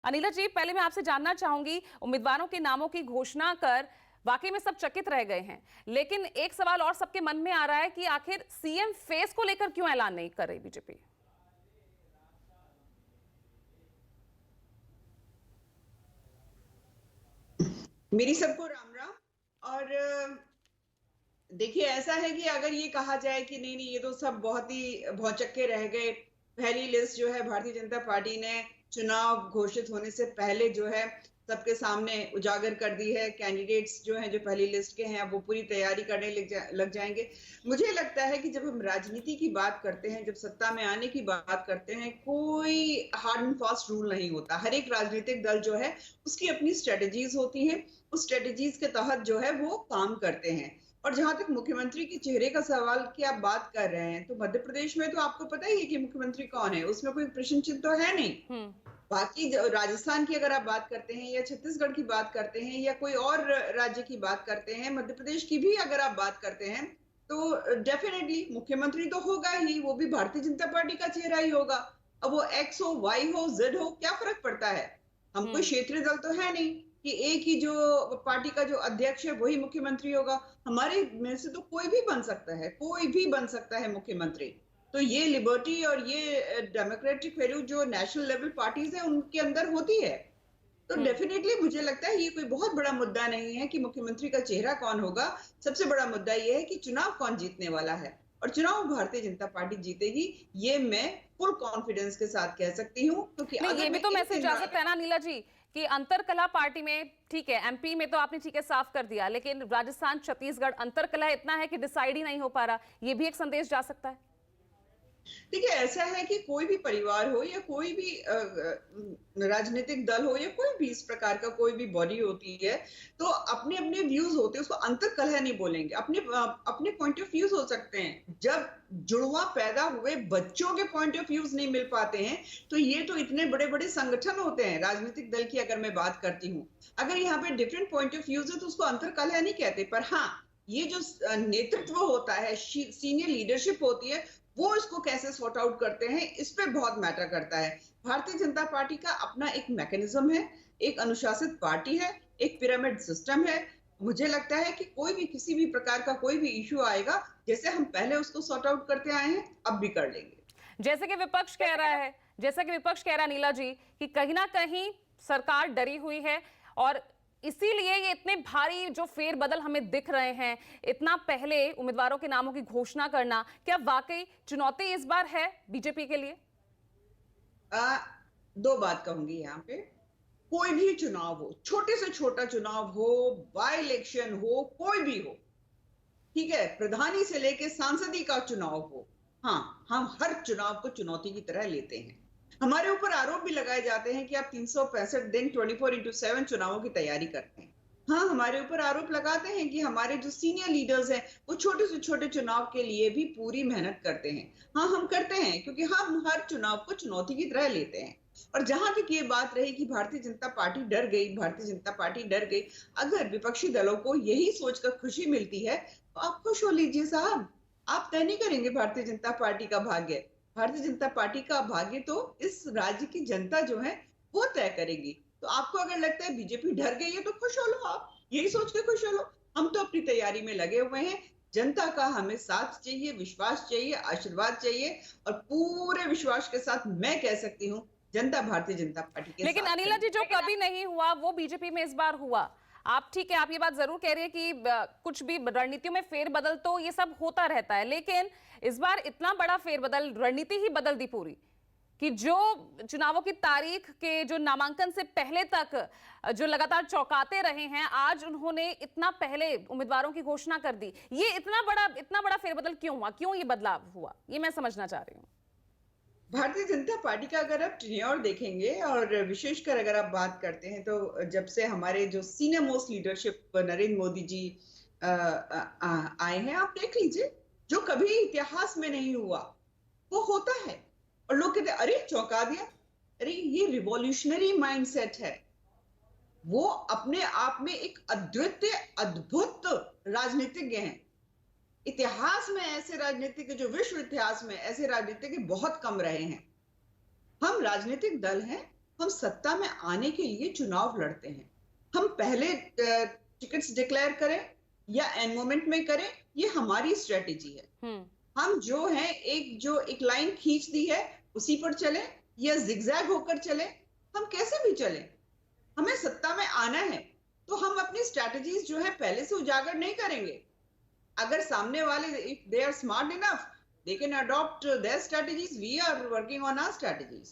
अनिला जी, पहले मैं आपसे जानना चाहूंगी, उम्मीदवारों के नामों की घोषणा कर वाकई में सब चकित रह गए हैं, लेकिन एक सवाल और सबके मन में आ रहा है कि आखिर सीएम फेस को लेकर क्यों ऐलान नहीं कर रही बीजेपी। मेरी सबको राम राम। और देखिए, ऐसा है कि अगर ये कहा जाए कि नहीं नहीं, ये तो सब बहुत ही भौचक्के रह गए। पहली लिस्ट जो है भारतीय जनता पार्टी ने चुनाव घोषित होने से पहले जो है सबके सामने उजागर कर दी है। कैंडिडेट्स जो हैं, जो पहली लिस्ट के हैं, अब वो पूरी तैयारी करने लग जाएंगे। मुझे लगता है कि जब हम राजनीति की बात करते हैं, जब सत्ता में आने की बात करते हैं, कोई हार्ड एंड फास्ट रूल नहीं होता। हर एक राजनीतिक दल जो है उसकी अपनी स्ट्रेटजीज होती हैं। उस स्ट्रेटजीज के तहत जो है वो काम करते हैं। और जहां तक मुख्यमंत्री के चेहरे का सवाल की आप बात कर रहे हैं, तो मध्य प्रदेश में तो आपको पता ही है कि मुख्यमंत्री कौन है, उसमें कोई प्रश्न चिन्ह तो है नहीं। बाकी राजस्थान की अगर आप बात करते हैं, या छत्तीसगढ़ की बात करते हैं, या कोई और राज्य की बात करते हैं, मध्य प्रदेश की भी अगर आप बात करते हैं, तो डेफिनेटली मुख्यमंत्री तो होगा ही, वो भी भारतीय जनता पार्टी का चेहरा ही होगा। अब वो एक्स हो, वाई हो, जेड हो, क्या फर्क पड़ता है। हम कोई क्षेत्रीय दल तो है नहीं कि एक ही जो पार्टी का जो अध्यक्ष है वही मुख्यमंत्री होगा। हमारे में से तो कोई भी बन सकता है, कोई भी बन सकता है मुख्यमंत्री। तो ये लिबर्टी और ये डेमोक्रेटिक वैल्यू जो नेशनल लेवल पार्टीज है उनके अंदर होती है। तो डेफिनेटली मुझे लगता है ये कोई बहुत बड़ा मुद्दा नहीं है कि मुख्यमंत्री का चेहरा कौन होगा। सबसे बड़ा मुद्दा ये है कि चुनाव कौन जीतने वाला है, और चुनाव भारतीय जनता पार्टी जीतेगी, ये मैं फुल कॉन्फिडेंस के साथ कह सकती हूँ। क्योंकि नहीं, अगर ये भी मैं तो इन मैसेज आ सकता है ना नीला जी, कि अंतरकलह पार्टी में ठीक है, एमपी में तो आपने ठीक है साफ कर दिया, लेकिन राजस्थान छत्तीसगढ़ अंतरकलह इतना है कि डिसाइड ही नहीं हो पा रहा, ये भी एक संदेश जा सकता है। देखिए, ऐसा है कि कोई भी परिवार हो, या कोई भी राजनीतिक दल हो, या कोई भी इस प्रकार का कोई भी बॉडी होती है, तो अपने अपने व्यूज होते हैं, उसको अंतर्कलह नहीं बोलेंगे। अपने अपने पॉइंट ऑफ व्यूज हो सकते हैं। जब जुड़वा पैदा हुए बच्चों के पॉइंट ऑफ व्यूज नहीं मिल पाते हैं, तो ये तो इतने बड़े बड़े संगठन होते हैं राजनीतिक दल की, अगर मैं बात करती हूँ, अगर यहाँ पे डिफरेंट पॉइंट ऑफ व्यूज है तो उसको अंतर्कलह नहीं कहते। पर हाँ, ये जो नेतृत्व होता है, सीनियर लीडरशिप होती है, वो इसको कैसे सॉर्ट आउट करते हैं, इस पे बहुत मैटर करता है। भारतीय जनता पार्टी का अपना एक मैकेनिज्म है, एक अनुशासित पार्टी है, एक पिरामिड सिस्टम है। मुझे लगता है कि कोई भी किसी भी प्रकार का कोई भी इश्यू आएगा, जैसे हम पहले उसको सॉर्ट आउट करते आए हैं, अब भी कर लेंगे। जैसे कि विपक्ष कह रहा है, नीला जी, कि कहीं ना कहीं सरकार डरी हुई है, और इसीलिए ये इतने भारी जो फेरबदल हमें दिख रहे हैं, इतना पहले उम्मीदवारों के नामों की घोषणा करना, क्या वाकई चुनौती इस बार है बीजेपी के लिए? दो बात कहूंगी यहाँ पे। कोई भी चुनाव हो, छोटे से छोटा चुनाव हो, बाय इलेक्शन हो, कोई भी हो, ठीक है, प्रधानी से लेके सांसदी का चुनाव हो, हाँ, हम हर चुनाव को चुनौती की तरह लेते हैं। हमारे ऊपर आरोप भी लगाए जाते हैं कि आप 365 दिन 24/7 चुनावों की तैयारी करते हैं। हाँ, हमारे ऊपर आरोप लगाते हैं कि हमारे जो सीनियर लीडर्स हैं वो छोटे से छोटे चुनाव के लिए भी पूरी मेहनत करते हैं। हाँ, हम करते हैं, क्योंकि हम हर चुनाव को चुनौती की तरह लेते हैं। और जहां तक ये बात रही कि भारतीय जनता पार्टी डर गई, भारतीय जनता पार्टी डर गई, अगर विपक्षी दलों को यही सोचकर खुशी मिलती है तो आप खुश हो लीजिए साहब। आप तय नहीं करेंगे भारतीय जनता पार्टी का भाग्य। भारतीय जनता पार्टी का भाग्य तो इस राज्य की जनता जो है वो तय करेगी। तो आपको अगर लगता है बीजेपी डर गई है तो खुश हो लो, आप यही सोच के खुश हो लो। हम तो अपनी तैयारी में लगे हुए हैं। जनता का हमें साथ चाहिए, विश्वास चाहिए, आशीर्वाद चाहिए, और पूरे विश्वास के साथ मैं कह सकती हूँ जनता भारतीय जनता पार्टी के लेकिन साथ अनिला खड़ी जी, जो है। कभी नहीं हुआ वो बीजेपी में इस बार हुआ। आप ठीक है, आप ये बात जरूर कह रही है कि कुछ भी रणनीतियों में फेरबदल तो ये सब होता रहता है, लेकिन इस बार इतना बड़ा फेरबदल, रणनीति ही बदल दी पूरी, कि जो चुनावों की तारीख के जो नामांकन से पहले तक जो लगातार चौंकाते रहे हैं, आज उन्होंने इतना पहले उम्मीदवारों की घोषणा कर दी। ये इतना बड़ा फेरबदल क्यों हुआ, क्यों ये बदलाव हुआ, ये मैं समझना चाह रही हूँ। भारतीय जनता पार्टी का अगर आप टेन्योर देखेंगे, और विशेषकर अगर आप बात करते हैं, तो जब से हमारे जो senior most leadership Narendra Modi ji आए हैं, आप देख लीजिए, जो कभी इतिहास में नहीं हुआ वो होता है। और लोग कहते हैं अरे चौंका दिया। अरे, ये रिवॉल्यूशनरी माइंडसेट है। वो अपने आप में एक अद्वितीय अद्भुत राजनीतिज्ञ हैं। इतिहास में ऐसे राजनीतिज्ञ, जो विश्व इतिहास में ऐसे राजनीतिज्ञ बहुत कम रहे हैं। हम राजनीतिक दल हैं, हम सत्ता में आने के लिए चुनाव लड़ते हैं। हम पहले टिकट्स डिक्लेयर करें या एंड मोमेंट में करें, ये हमारी स्ट्रेटेजी है। हम जो है एक लाइन खींच दी है उसी पर चले या जिगजैग होकर चले, हम कैसे भी चले, हमें सत्ता में आना है तो हम अपनी स्ट्रेटजीज जो है पहले से उजागर नहीं करेंगे। अगर सामने वाले if they are smart enough, they can adopt their strategies. We are working on our strategies.